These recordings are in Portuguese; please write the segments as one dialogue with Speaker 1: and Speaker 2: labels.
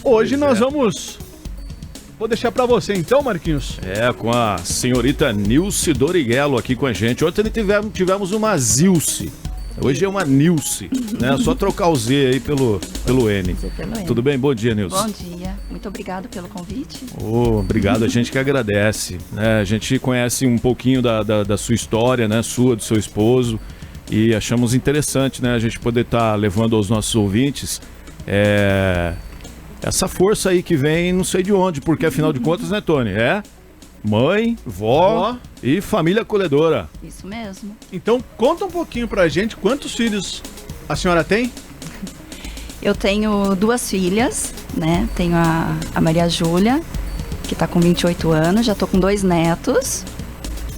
Speaker 1: Hoje nós vamos... Vou deixar pra você então, Marquinhos.
Speaker 2: Com a senhorita Nilce Doriguelo aqui com a gente. Ontem tivemos uma Zilce. Hoje é uma Nilce, né? Só trocar o Z aí pelo N. Tudo bem? Bom dia, Nilce.
Speaker 3: Bom dia. Muito obrigado pelo convite.
Speaker 2: Obrigado, a gente que agradece. Né? A gente conhece um pouquinho da sua história, né? Sua, do seu esposo. E achamos interessante, né? A gente poder estar levando aos nossos ouvintes essa força aí que vem não sei de onde, porque afinal de contas, né, Tony? Mãe, vó e família acolhedora.
Speaker 3: Isso mesmo.
Speaker 1: Então conta um pouquinho pra gente quantos filhos a senhora tem?
Speaker 3: Eu tenho 2 filhas, né? Tenho a Maria Júlia, que tá com 28 anos, já tô com 2 netos.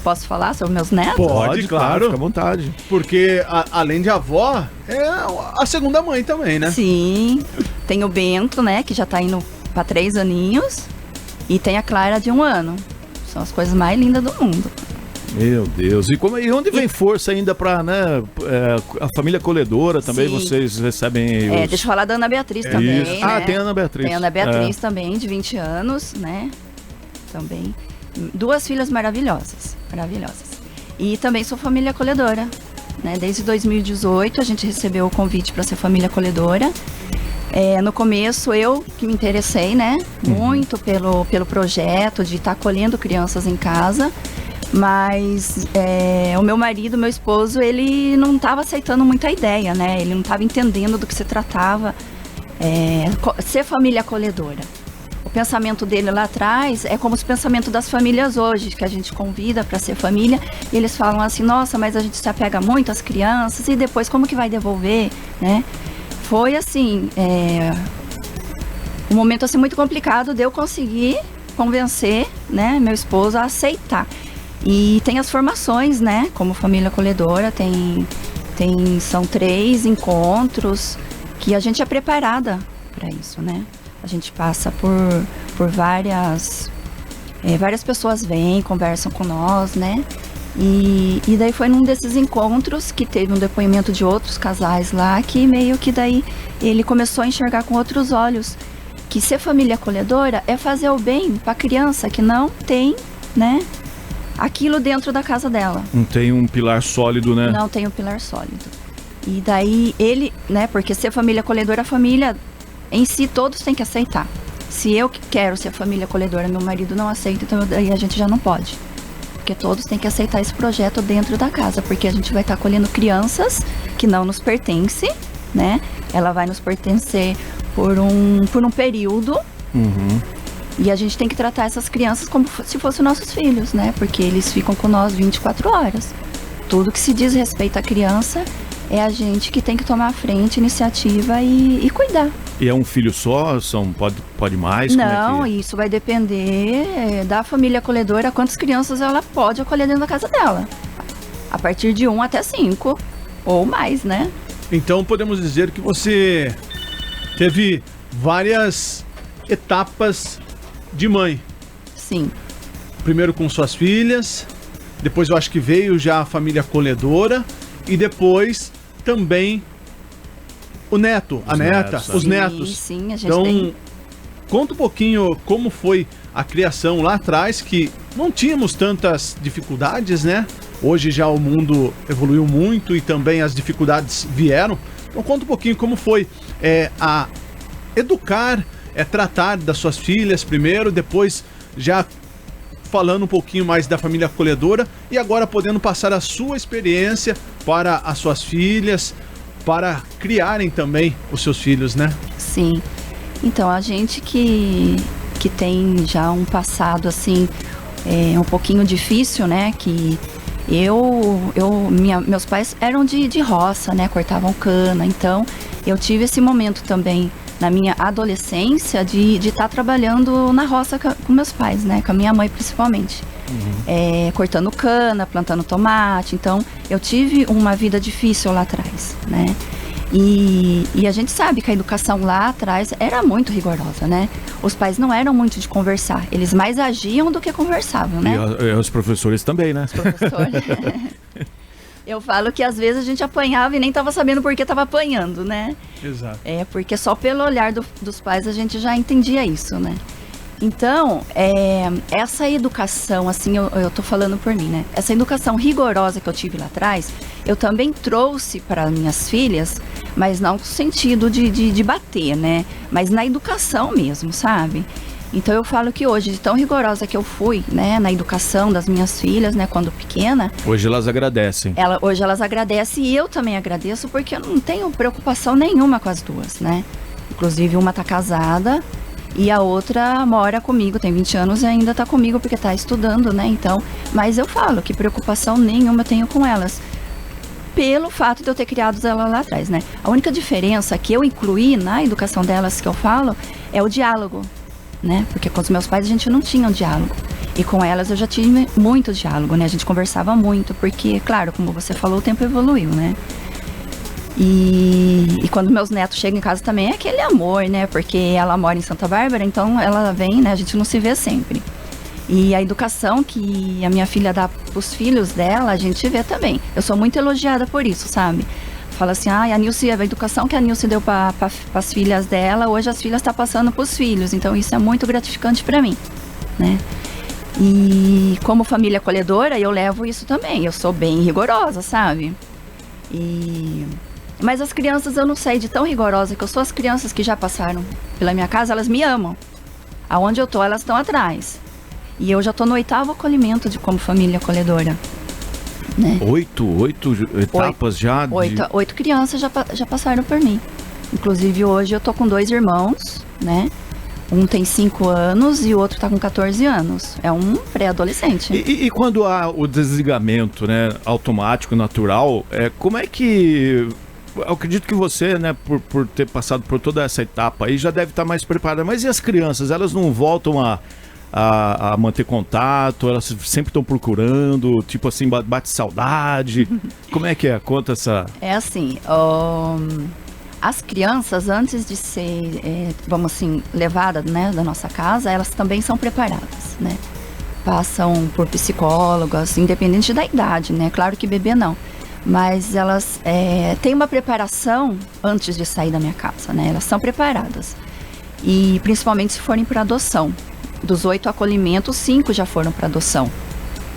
Speaker 3: Posso falar sobre meus netos?
Speaker 1: Pode, claro.
Speaker 2: Fica à vontade.
Speaker 1: Porque além de avó, é a segunda mãe também, né?
Speaker 3: Sim. Tem o Bento, né? Que já tá indo pra 3 aninhos. E tem a Clara de 1 ano. São as coisas mais lindas do mundo.
Speaker 2: Meu Deus. E onde vem força ainda pra, né? A família acolhedora também,
Speaker 3: Sim.
Speaker 2: Vocês recebem os...
Speaker 3: Deixa eu falar da Ana Beatriz também,
Speaker 2: Isso.
Speaker 3: né?
Speaker 2: Tem a Ana Beatriz.
Speaker 3: Tem a Ana Beatriz também, de 20 anos, né? Também. 2 filhas maravilhosas. E também sou família acolhedora, né? Desde 2018 a gente recebeu o convite para ser família acolhedora. No começo eu que me interessei, né? Muito pelo projeto de estar acolhendo crianças em casa. Mas o meu marido, meu esposo, ele não estava aceitando muito a ideia, né? Ele não estava entendendo do que se tratava ser família acolhedora. O pensamento dele lá atrás é como o pensamento das famílias hoje, que a gente convida para ser família, e eles falam assim, nossa, mas a gente se apega muito às crianças, e depois como que vai devolver, né? Foi assim, um momento assim muito complicado de eu conseguir convencer, né, meu esposo a aceitar. E tem as formações, né, como família acolhedora, são 3 encontros que a gente é preparada para isso, né? A gente passa por várias pessoas vêm, conversam com nós, né? E daí foi num desses encontros que teve um depoimento de outros casais lá, que meio que daí ele começou a enxergar com outros olhos que ser família acolhedora é fazer o bem para a criança que não tem, né, aquilo dentro da casa dela.
Speaker 2: Não tem um pilar sólido, né?
Speaker 3: Não tem um pilar sólido. E daí ele, né, porque ser família acolhedora, a família em si, todos têm que aceitar. Se eu quero ser família acolhedora, meu marido não aceita, então aí a gente já não pode. Porque todos têm que aceitar esse projeto dentro da casa, porque a gente vai estar acolhendo crianças que não nos pertencem, né? Ela vai nos pertencer por um período. E a gente tem que tratar essas crianças como se fossem nossos filhos, né? Porque eles ficam com nós 24 horas. Tudo que se diz respeito à criança é a gente que tem que tomar a frente, iniciativa e cuidar.
Speaker 2: E é um filho só? Pode mais?
Speaker 3: Não, isso vai depender da família acolhedora, quantas crianças ela pode acolher dentro da casa dela. A partir de 1 até 5, ou mais, né?
Speaker 1: Então podemos dizer que você teve várias etapas de mãe.
Speaker 3: Sim.
Speaker 1: Primeiro com suas filhas, depois eu acho que veio já a família acolhedora, e depois também o neto, a neta, os netos.
Speaker 3: Sim, a gente
Speaker 1: então, conta um pouquinho como foi a criação lá atrás, que não tínhamos tantas dificuldades, né? Hoje já o mundo evoluiu muito e também as dificuldades vieram. Então conta um pouquinho como foi a educar, tratar das suas filhas primeiro, depois já falando um pouquinho mais da família acolhedora e agora podendo passar a sua experiência para as suas filhas, para criarem também os seus filhos, né?
Speaker 3: Sim. Então, a gente que tem já um passado, assim, um pouquinho difícil, né? Que meus pais eram de roça, né? Cortavam cana. Então, eu tive esse momento também na minha adolescência de estar trabalhando na roça com meus pais, né? Com a minha mãe, principalmente. Cortando cana, plantando tomate. Então, eu tive uma vida difícil lá atrás, né? E a gente sabe que a educação lá atrás era muito rigorosa, né? Os pais não eram muito de conversar. Eles mais agiam do que conversavam, né?
Speaker 2: E os professores também, né?
Speaker 3: Os professores. Eu falo que às vezes a gente apanhava e nem tava sabendo por que tava apanhando, né?
Speaker 1: Exato.
Speaker 3: Porque só pelo olhar dos pais a gente já entendia isso, né? Então, essa educação, assim, eu tô falando por mim, né? Essa educação rigorosa que eu tive lá atrás, eu também trouxe para minhas filhas, mas não no sentido de bater, né? Mas na educação mesmo, sabe? Então eu falo que hoje, de tão rigorosa que eu fui, né, na educação das minhas filhas, né, quando pequena...
Speaker 2: Hoje elas agradecem.
Speaker 3: Hoje elas agradecem e eu também agradeço, porque eu não tenho preocupação nenhuma com as duas, né? Inclusive uma tá casada e a outra mora comigo, tem 20 anos e ainda tá comigo porque tá estudando, né? Então, mas eu falo que preocupação nenhuma eu tenho com elas, pelo fato de eu ter criado elas lá atrás, né? A única diferença que eu incluí na educação delas, que eu falo, é o diálogo. Né? Porque com os meus pais a gente não tinha um diálogo. E com elas eu já tive muito diálogo, né? A gente conversava muito, porque, claro, como você falou, o tempo evoluiu, né? E quando meus netos chegam em casa também é aquele amor, né? Porque ela mora em Santa Bárbara, então ela vem, né? A gente não se vê sempre. E a educação que a minha filha dá pros filhos dela, a gente vê também. Eu sou muito elogiada por isso, sabe? Fala assim, a Nilce, a educação que a Nilce deu para as filhas dela, hoje as filhas estão passando para os filhos. Então isso é muito gratificante para mim, né? E como família acolhedora, eu levo isso também. Eu sou bem rigorosa, sabe? Mas as crianças, eu não sei, de tão rigorosa que eu sou, as crianças que já passaram pela minha casa, elas me amam. Aonde eu tô, elas estão atrás. E eu já tô no 8º acolhimento como família acolhedora. Né?
Speaker 2: 8 etapas já?
Speaker 3: 8 crianças já passaram por mim. Inclusive hoje eu tô com 2 irmãos, né? Um tem 5 anos e o outro tá com 14 anos. É um pré-adolescente.
Speaker 2: E quando há o desligamento, né, automático, natural, como é que... Eu acredito que você, né, por ter passado por toda essa etapa aí, já deve estar mais preparada. Mas e as crianças? Elas não voltam a manter contato, elas sempre estão procurando, tipo assim, bate saudade. Como é que é? Conta essa... É
Speaker 3: assim, as crianças, antes de ser, vamos assim, levadas, né, da nossa casa, elas também são preparadas, né? Passam por psicólogas, independente da idade, né? Claro que bebê não. Mas elas têm uma preparação antes de sair da minha casa, né? Elas são preparadas. E principalmente se forem para adoção. Dos 8 acolhimentos, 5 já foram para adoção,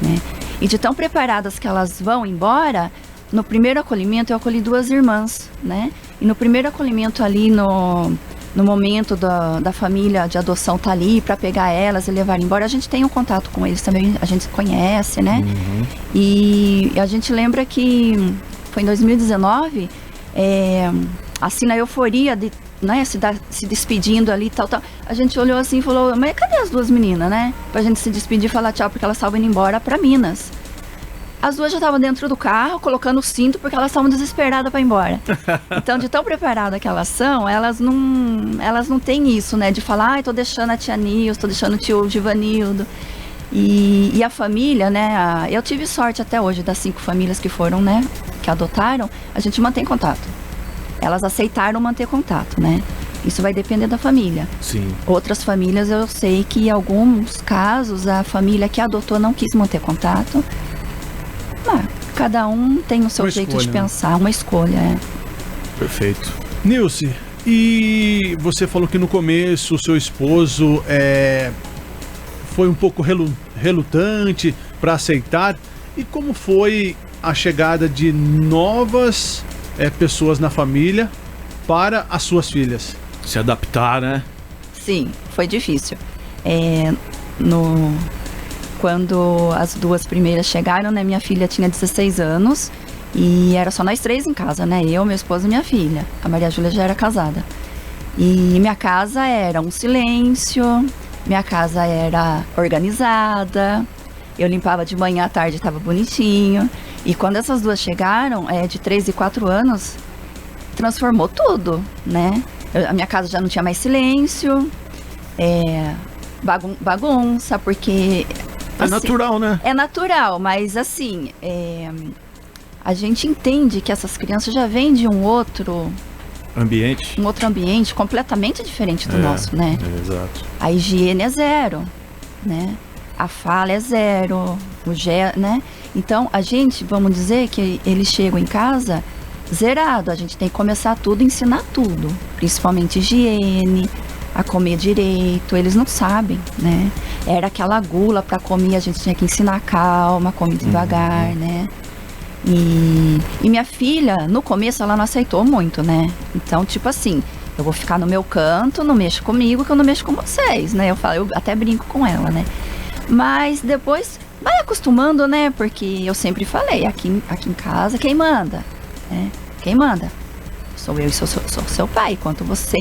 Speaker 3: né? E de tão preparadas que elas vão embora, no primeiro acolhimento eu acolhi 2 irmãs, né? E no primeiro acolhimento ali, no momento da família de adoção tá ali para pegar elas e levar embora, a gente tem um contato com eles também, a gente conhece, né? Uhum. E a gente lembra que foi em 2019, assim na euforia de, né, se despedindo ali, tal. A gente olhou assim e falou, mas cadê as 2 meninas, né? Pra gente se despedir e falar tchau, porque elas estavam indo embora pra Minas. As 2 já estavam dentro do carro, colocando o cinto, porque elas estavam desesperadas pra ir embora. Então, de tão preparada que elas são, elas não têm isso, né? De falar, tô deixando a tia Nilce, tô deixando o tio Givanildo. E a família, né? Eu tive sorte até hoje, das 5 famílias que foram, né? Que adotaram, a gente mantém contato. Elas aceitaram manter contato, né? Isso vai depender da família.
Speaker 2: Sim.
Speaker 3: Outras famílias, eu sei que em alguns casos, a família que adotou não quis manter contato. Cada um tem o seu jeito de pensar, uma escolha.
Speaker 2: Perfeito.
Speaker 1: Nilce, e você falou que no começo o seu esposo foi um pouco relutante para aceitar. E como foi a chegada de novas pessoas na família para as suas filhas?
Speaker 2: Se adaptar, né?
Speaker 3: Sim, foi difícil. Quando as 2 primeiras chegaram, né, minha filha tinha 16 anos e era só nós 3 em casa, né? Eu, meu esposo e minha filha. A Maria Júlia já era casada. E minha casa era um silêncio, minha casa era organizada, eu limpava de manhã, à tarde estava bonitinho. E quando essas 2 chegaram, de 3 e 4 anos, transformou tudo, né? A minha casa já não tinha mais silêncio, bagunça, porque...
Speaker 2: É natural, né?
Speaker 3: É natural, mas assim, a gente entende que essas crianças já vêm de um outro ambiente completamente diferente do nosso, né?
Speaker 2: Exato.
Speaker 3: A higiene é 0, né? A fala é 0, né? Então, a gente, vamos dizer que eles chegam em casa zerado. A gente tem que começar tudo, ensinar tudo. Principalmente higiene, a comer direito. Eles não sabem, né? Era aquela gula para comer, a gente tinha que ensinar calma, comer devagar, né? E minha filha, no começo, ela não aceitou muito, né? Então, tipo assim, eu vou ficar no meu canto, não mexa comigo, que eu não mexo com vocês, né? Eu até brinco com ela, né? Mas depois vai acostumando, né? Porque eu sempre falei, aqui em casa, quem manda? Né? Quem manda? Sou eu e sou seu pai, quanto você.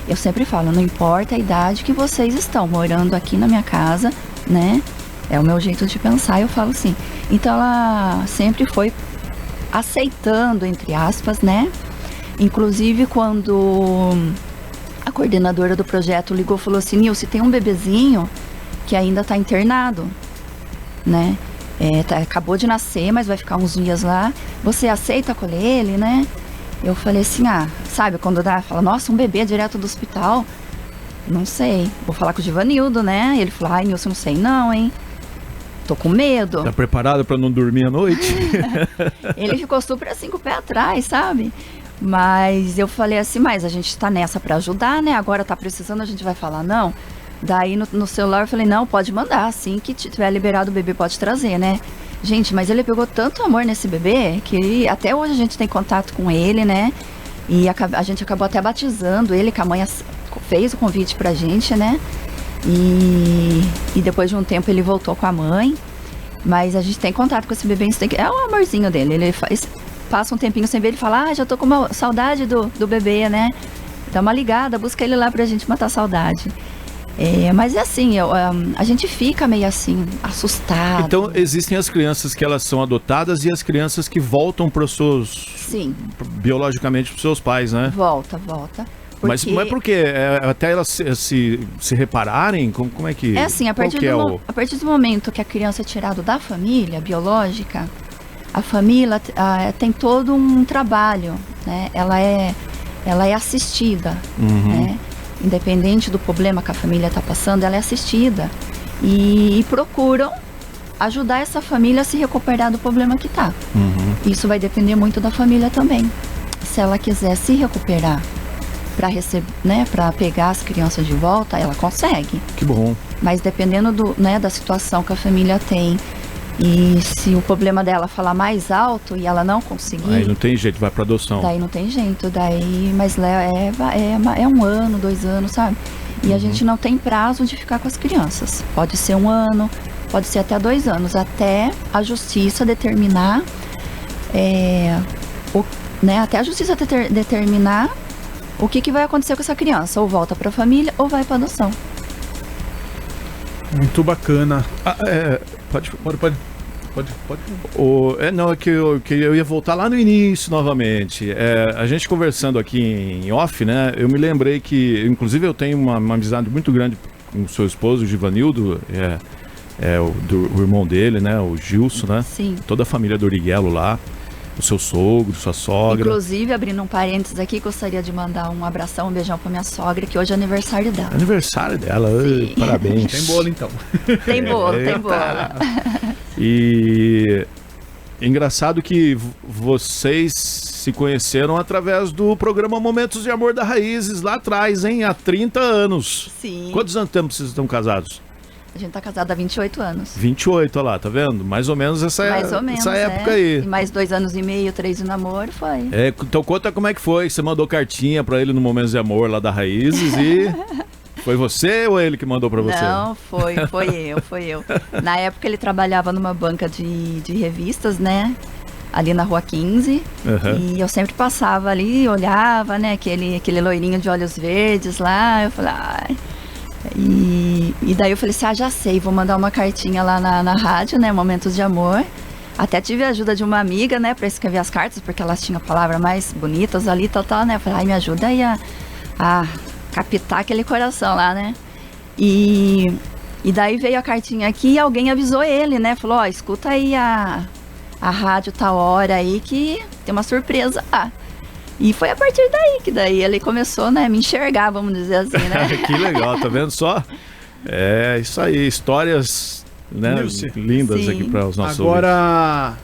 Speaker 3: Eu sempre falo, não importa a idade que vocês estão morando aqui na minha casa, né? É o meu jeito de pensar, eu falo assim. Então ela sempre foi aceitando, entre aspas, né? Inclusive quando a coordenadora do projeto ligou e falou assim, Nilce, tem um bebezinho que ainda está internado, né? Acabou de nascer, mas vai ficar uns dias lá. Você aceita acolher ele, né? Eu falei assim, sabe, quando fala, nossa, um bebê direto do hospital? Não sei, vou falar com o Givanildo, né? E ele falou, ai, Nilce, não sei não, hein? Tô com medo.
Speaker 2: Tá preparado para não dormir à noite?
Speaker 3: Ele ficou super assim com o pé atrás, sabe? Mas eu falei assim, mas a gente tá nessa para ajudar, né? Agora tá precisando, a gente vai falar não? Daí no celular eu falei, não, pode mandar, assim que tiver liberado o bebê pode trazer, né? Gente, mas ele pegou tanto amor nesse bebê que até hoje a gente tem contato com ele, né? E a gente acabou até batizando ele, que a mãe fez o convite pra gente, né? E depois de um tempo ele voltou com a mãe. Mas a gente tem contato com esse bebê, é o amorzinho dele. Ele passa um tempinho sem ver, ele fala, já tô com uma saudade do bebê, né? Dá uma ligada, busca ele lá pra gente matar a saudade. Mas é assim, a gente fica meio assim, assustado.
Speaker 2: Então existem as crianças que elas são adotadas e as crianças que voltam para os seus...
Speaker 3: Sim.
Speaker 2: Biologicamente para os seus pais, né?
Speaker 3: Volta.
Speaker 2: Mas não é porque até elas se repararem? Como é que...
Speaker 3: É assim, a partir do momento que a criança é tirada da família biológica, a família tem todo um trabalho, né? Ela é assistida, né? Independente do problema que a família está passando, ela é assistida. E procuram ajudar essa família a se recuperar do problema que está. Isso vai depender muito da família também. Se ela quiser se recuperar para receber, né, para pegar as crianças de volta, ela consegue.
Speaker 2: Que bom.
Speaker 3: Mas dependendo da situação que a família tem, e se o problema dela falar mais alto e ela não conseguir...
Speaker 2: Aí não tem jeito, vai para adoção.
Speaker 3: Daí não tem jeito, mas é 1 ano, 2 anos, sabe? E a gente não tem prazo de ficar com as crianças. Pode ser 1 ano, pode ser até 2 anos, até a justiça determinar, até a justiça determinar o que vai acontecer com essa criança. Ou volta para a família ou vai para adoção.
Speaker 1: Muito bacana.
Speaker 2: Pode. É que eu ia voltar lá no início novamente. A gente conversando aqui em off, né? Eu me lembrei que, inclusive, eu tenho uma amizade muito grande com o seu esposo, o Givanildo, o irmão dele, né? O Gilson, né?
Speaker 3: Sim.
Speaker 2: Toda a família do Origuelo lá. O seu sogro, sua sogra.
Speaker 3: Inclusive, abrindo um parênteses aqui, gostaria de mandar um abração, um beijão pra minha sogra, que hoje é aniversário dela.
Speaker 2: Aniversário dela, parabéns.
Speaker 1: Tem bolo então.
Speaker 3: Tem bolo.
Speaker 2: E engraçado que vocês se conheceram através do programa Momentos de Amor da Raízes, lá atrás, hein? Há 30 anos.
Speaker 3: Sim.
Speaker 2: Quantos anos tempo vocês estão casados?
Speaker 3: A gente tá casado há 28 anos.
Speaker 2: 28, olha lá, tá vendo? Mais ou menos essa época aí.
Speaker 3: E mais 2 anos e meio, 3 de namoro, foi.
Speaker 2: Então conta como é que foi. Você mandou cartinha pra ele no Momentos de Amor lá da Raízes e... Foi você ou ele que mandou pra você?
Speaker 3: Não, foi eu. Na época ele trabalhava numa banca de revistas, né? Ali na Rua 15. E eu sempre passava ali, olhava, né? Aquele loirinho de olhos verdes lá. Eu falei, ai... E daí eu falei assim, já sei, vou mandar uma cartinha lá na rádio, né, Momentos de Amor. Até tive a ajuda de uma amiga, né, pra escrever as cartas, porque elas tinham palavras mais bonitas ali, tal, né. Eu falei, me ajuda aí a captar aquele coração lá, né. E daí veio a cartinha aqui e alguém avisou ele, né, falou, escuta aí a rádio tal hora aí que tem uma surpresa lá. E foi a partir daí, que daí ele começou, né, a me enxergar, vamos dizer assim, né?
Speaker 2: Que legal, tá vendo só? É isso aí, histórias né,
Speaker 1: Nilce.
Speaker 2: lindas
Speaker 3: Sim.
Speaker 2: aqui para os nossos ouvintes.
Speaker 1: Agora,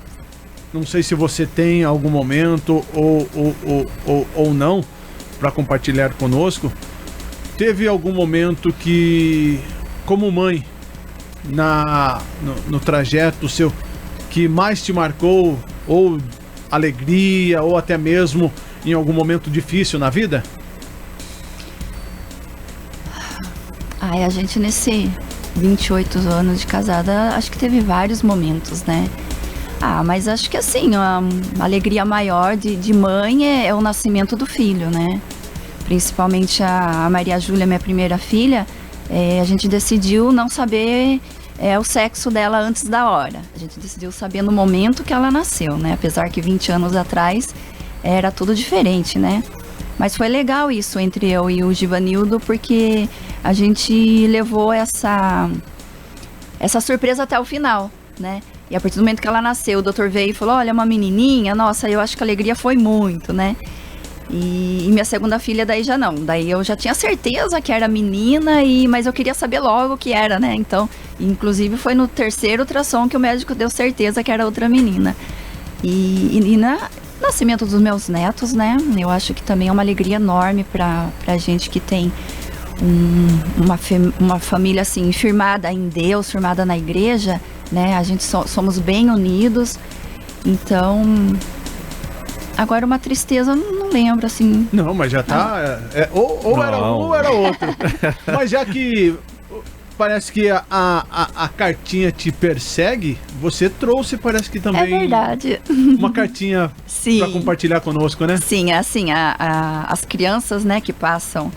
Speaker 1: não sei se você tem algum momento ou não para compartilhar conosco. Teve algum momento que, como mãe, no trajeto seu, que mais te marcou, ou alegria, ou até mesmo em algum momento difícil na vida?
Speaker 3: Ai, a gente nesse 28 anos de casada, acho que teve vários momentos, né? Mas acho que assim, a alegria maior de mãe é o nascimento do filho, né? Principalmente a Maria Júlia, minha primeira filha, a gente decidiu não saber o sexo dela antes da hora. A gente decidiu saber no momento que ela nasceu, né? Apesar que 20 anos atrás era tudo diferente, né? Mas foi legal isso entre eu e o Givanildo, porque a gente levou essa surpresa até o final, né? E a partir do momento que ela nasceu, o doutor veio e falou, olha, uma menininha, nossa, eu acho que a alegria foi muito, né? E minha segunda filha daí já não. Daí eu já tinha certeza que era menina, mas eu queria saber logo o que era, né? Então, inclusive foi no terceiro ultrassom que o médico deu certeza que era outra menina. E no nascimento dos meus netos, né? Eu acho que também é uma alegria enorme pra gente que tem uma família assim, firmada em Deus, firmada na igreja, né? A gente somos bem unidos. Então... Agora uma tristeza, eu não lembro, assim.
Speaker 1: Não, mas já tá... ou era um ou era outro. Mas já que parece que a cartinha te persegue, você trouxe, parece que também...
Speaker 3: É verdade.
Speaker 1: Uma cartinha
Speaker 3: Sim.
Speaker 1: para compartilhar conosco, né?
Speaker 3: Sim, assim, as crianças, né, que passam...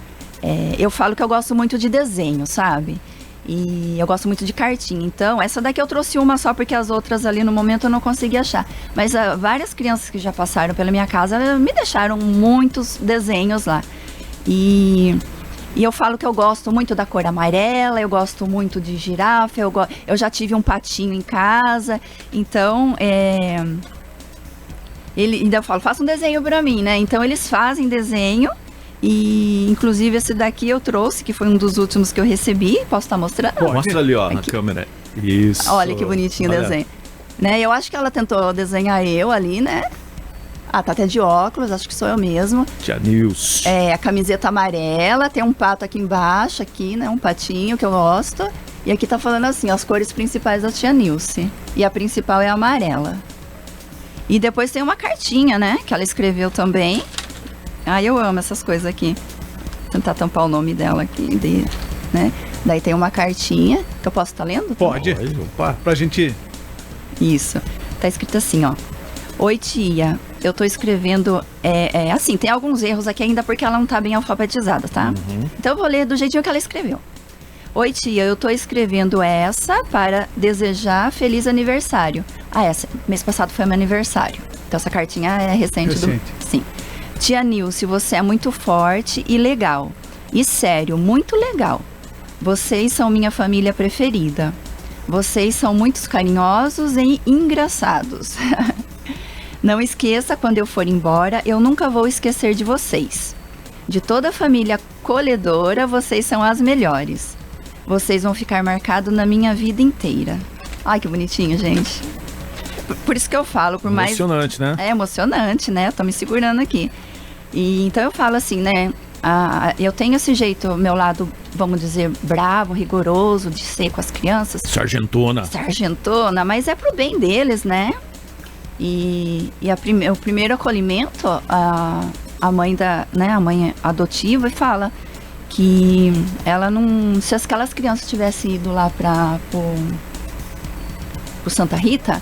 Speaker 3: eu falo que eu gosto muito de desenho, sabe? E eu gosto muito de cartinha. Então, essa daqui eu trouxe uma só porque as outras ali no momento eu não consegui achar. Mas várias crianças que já passaram pela minha casa me deixaram muitos desenhos lá. E eu falo que eu gosto muito da cor amarela, eu gosto muito de girafa, eu já tive um patinho em casa. Então, ainda eu falo, faça um desenho pra mim, né? Então, eles fazem desenho. E, inclusive, esse daqui eu trouxe, que foi um dos últimos que eu recebi. Posso estar mostrando?
Speaker 2: Pô, mostra ali, ó,
Speaker 3: aqui.
Speaker 2: Na câmera. Isso.
Speaker 3: Olha que bonitinho o desenho. Né? Eu acho que ela tentou desenhar eu ali, né? Tá até de óculos, acho que sou eu mesmo.
Speaker 2: Tia Nilce.
Speaker 3: A camiseta amarela, tem um pato aqui embaixo, aqui, né? Um patinho que eu gosto. E aqui tá falando assim, as cores principais da tia Nilce. E a principal é a amarela. E depois tem uma cartinha, né? Que ela escreveu também. Eu amo essas coisas aqui. Vou tentar tampar o nome dela aqui, né? Daí tem uma cartinha, que eu posso estar lendo?
Speaker 1: Pode.
Speaker 2: Opa.
Speaker 1: Pra gente...
Speaker 3: Isso. Tá escrito assim, ó. Oi, tia. Eu tô escrevendo... assim, tem alguns erros aqui ainda porque ela não tá bem alfabetizada, tá?
Speaker 2: Uhum.
Speaker 3: Então eu vou ler do jeitinho que ela escreveu. Oi, tia. Eu tô escrevendo essa para desejar feliz aniversário. Essa. Mês passado foi meu aniversário. Então essa cartinha é recente. Sim. Tia Nilce, você é muito forte e legal. E sério, muito legal. Vocês são minha família preferida. Vocês são muito carinhosos e engraçados. Não esqueça, quando eu for embora, eu nunca vou esquecer de vocês. De toda a família colhedora, vocês são as melhores. Vocês vão ficar marcados na minha vida inteira. Ai, que bonitinho, gente. Por isso que eu falo, por mais...
Speaker 2: Emocionante, né?
Speaker 3: É emocionante, né? Tô me segurando aqui. E então eu falo assim, né? Eu tenho esse jeito, meu lado, vamos dizer, bravo, rigoroso, de ser com as crianças.
Speaker 2: Sargentona,
Speaker 3: mas é pro bem deles, né? E o primeiro acolhimento, a mãe a mãe adotiva fala que ela não... Se aquelas crianças tivessem ido lá pro Santa Rita...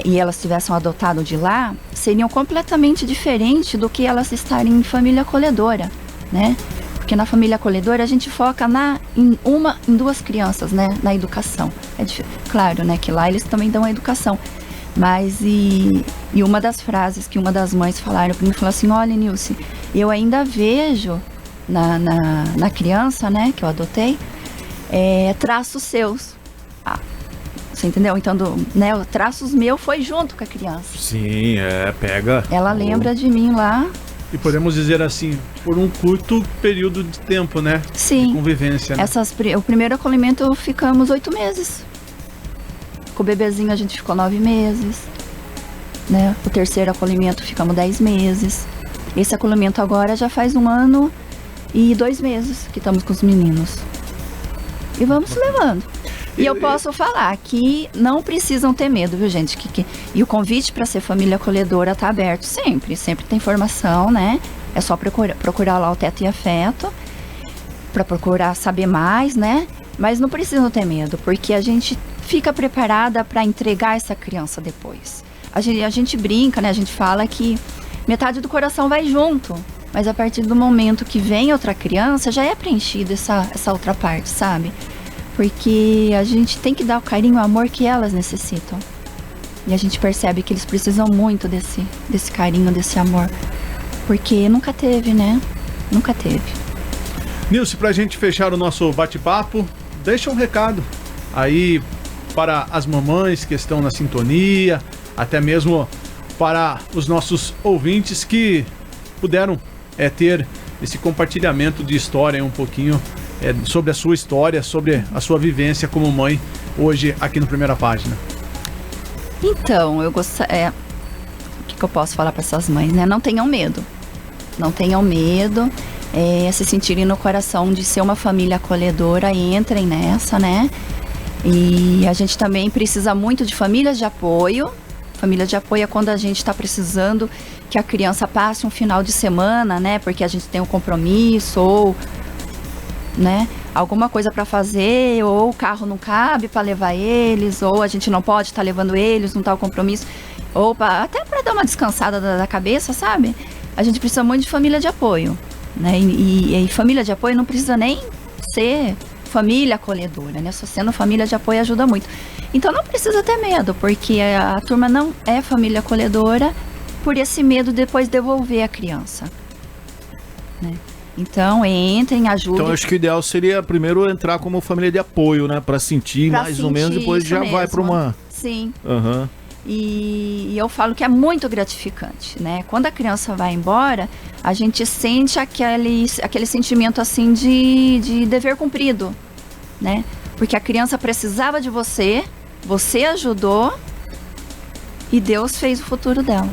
Speaker 3: e elas tivessem adotado de lá, seriam completamente diferentes do que elas estarem em família acolhedora, né? Porque na família acolhedora a gente foca em duas crianças, né? Na educação. Claro, né? Que lá eles também dão a educação. Mas e uma das frases que uma das mães falaram para mim, falou assim, olha, Nilce, eu ainda vejo na criança, né? Que eu adotei, traços seus. Você entendeu? Então, o traços meu foi junto com a criança.
Speaker 2: Sim, pega.
Speaker 3: Ela lembra de mim lá.
Speaker 1: E podemos dizer assim, por um curto período de tempo, né?
Speaker 3: Sim.
Speaker 1: De convivência, né?
Speaker 3: O primeiro acolhimento ficamos 8 meses. Com o bebezinho a gente ficou 9 meses, né? O terceiro acolhimento ficamos 10 meses. Esse acolhimento agora já faz 1 ano e 2 meses que estamos com os meninos. E vamos levando. E eu posso falar que não precisam ter medo, viu, gente? E o convite para ser família acolhedora está aberto sempre. Sempre tem formação, né? É só procurar lá o Teto e Afeto para procurar saber mais, né? Mas não precisam ter medo, porque a gente fica preparada para entregar essa criança depois. A gente brinca, né? A gente fala que metade do coração vai junto, mas a partir do momento que vem outra criança, já é preenchida essa outra parte, sabe? Porque a gente tem que dar o carinho e o amor que elas necessitam. E a gente percebe que eles precisam muito desse carinho, desse amor. Porque nunca teve, né? Nunca teve.
Speaker 1: Nilce, pra gente fechar o nosso bate-papo, deixa um recado aí para as mamães que estão na sintonia, até mesmo para os nossos ouvintes que puderam ter esse compartilhamento de história um pouquinho sobre a sua história, sobre a sua vivência como mãe hoje aqui no Primeira Página.
Speaker 3: Então, o que eu posso falar para essas mães, né? Não tenham medo. Não tenham medo. Se sentirem no coração de ser uma família acolhedora, entrem nessa, né? E a gente também precisa muito de famílias de apoio. Família de apoio é quando a gente está precisando que a criança passe um final de semana, né? Porque a gente tem um compromisso ou, né, alguma coisa para fazer, ou o carro não cabe para levar eles, ou a gente não pode estar levando eles, não tá o compromisso, ou até para dar uma descansada da cabeça, sabe? A gente precisa muito de família de apoio, né? E família de apoio não precisa nem ser família acolhedora, né? Só sendo família de apoio ajuda muito. Então não precisa ter medo, porque a turma não é família acolhedora por esse medo de depois devolver a criança, né? Então, entrem, ajudem.
Speaker 2: Então, acho que o ideal seria primeiro entrar como família de apoio, né? Pra sentir mais ou menos, depois já mesmo. Vai pra uma...
Speaker 3: Sim.
Speaker 2: Uhum.
Speaker 3: E eu falo que é muito gratificante, né? Quando a criança vai embora, a gente sente aquele sentimento, assim, de dever cumprido, né? Porque a criança precisava de você ajudou e Deus fez o futuro dela.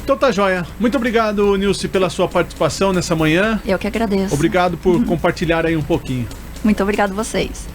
Speaker 1: Então tá joia. Muito obrigado, Nilce, pela sua participação nessa manhã.
Speaker 3: Eu que agradeço.
Speaker 1: Obrigado por compartilhar aí um pouquinho.
Speaker 3: Muito obrigado a vocês.